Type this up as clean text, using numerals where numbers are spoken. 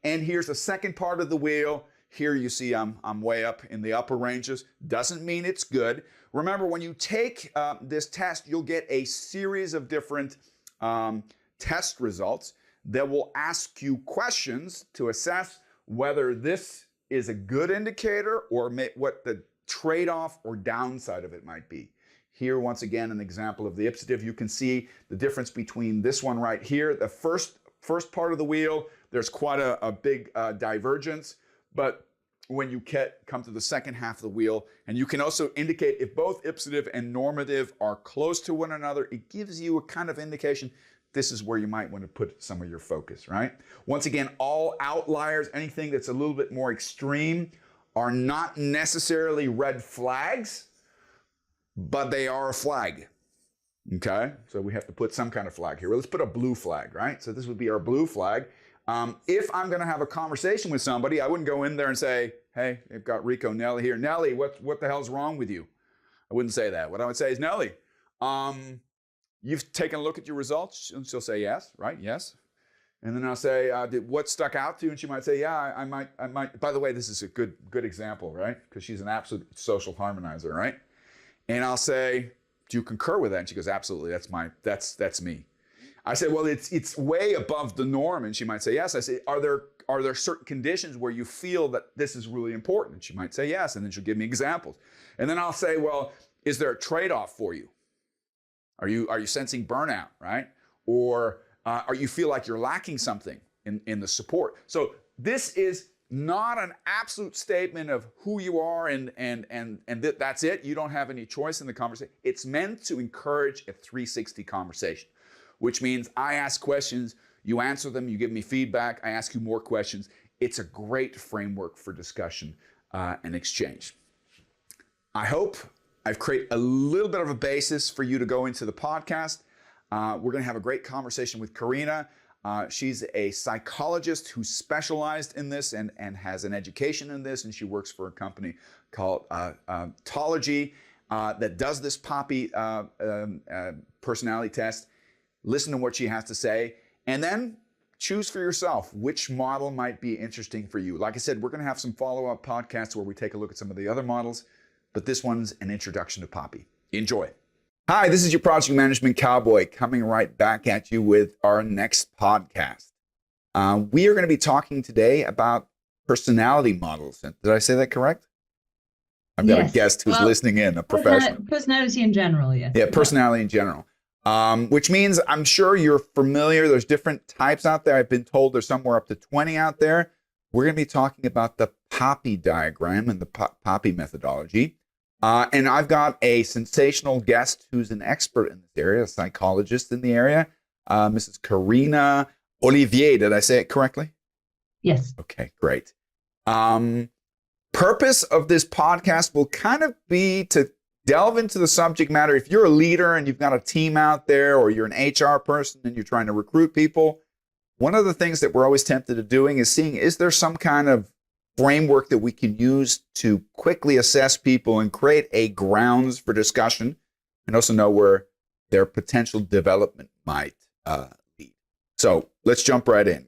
And here's the second part of the wheel. Here you see I'm way up in the upper ranges. Doesn't mean it's good. Remember, when you take this test, you'll get a series of different test results that will ask you questions to assess whether this is a good indicator or what the trade-off or downside of it might be. Here, once again, an example of the Ipsitive. You can see the difference between this one right here. The first part of the wheel, there's quite a big divergence, but when you come to the second half of the wheel, and you can also indicate if both Ipsitive and normative are close to one another, it gives you a kind of indication this is where you might want to put some of your focus, right? Once again, all outliers, anything that's a little bit more extreme, are not necessarily red flags, but they are a flag, okay? So we have to put some kind of flag here. Well, let's put a blue flag, right? So this would be our blue flag. If I'm gonna have a conversation with somebody, I wouldn't go in there and say, hey, I've got Rico Nelly here. Nelly, what the hell's wrong with you? I wouldn't say that. What I would say is, Nelly, you've taken a look at your results? And she'll say yes, right? Yes. And then I'll say, what stuck out to you? And she might say, yeah, I might. By the way, this is a good example, right? Because she's an absolute social harmonizer, right? And I'll say, do you concur with that? And she goes, absolutely, that's me. I say, well, it's way above the norm. And she might say, yes. I say, are there certain conditions where you feel that this is really important? And she might say, yes. And then she'll give me examples. And then I'll say, well, is there a trade-off for you? Are you sensing burnout, right? Or are you feel like you're lacking something in the support? So this is not an absolute statement of who you are and that's it. You don't have any choice in the conversation. It's meant to encourage a 360 conversation, which means I ask questions, you answer them, you give me feedback, I ask you more questions. It's a great framework for discussion and exchange. I hope I've created a little bit of a basis for you to go into the podcast. We're going to have a great conversation with Karina. She's a psychologist who specialized in this and has an education in this, and she works for a company called Psychology that does this PAPI personality test. Listen to what she has to say, and then choose for yourself which model might be interesting for you. Like I said, we're going to have some follow-up podcasts where we take a look at some of the other models, but this one's an introduction to PAPI. Enjoy. Hi, this is your Project Management Cowboy coming right back at you with our next podcast. We are going to be talking today about personality models. Did I say that correct? I've got a guest who's listening in, a professional. Personality in general, yes. Yeah, personality in general. Which means I'm sure you're familiar. There's different types out there. I've been told there's somewhere up to 20 out there. We're going to be talking about the PAPI diagram and the PAPI methodology. And I've got a sensational guest who's an expert in this area, a psychologist in the area, Mrs. Karina Olivier. Did I say it correctly? Yes. Okay, great. Purpose of this podcast will kind of be to delve into the subject matter. If you're a leader and you've got a team out there, or you're an HR person and you're trying to recruit people, one of the things that we're always tempted to doing is seeing, is there some kind of framework that we can use to quickly assess people and create a grounds for discussion, and also know where their potential development might lead. So let's jump right in.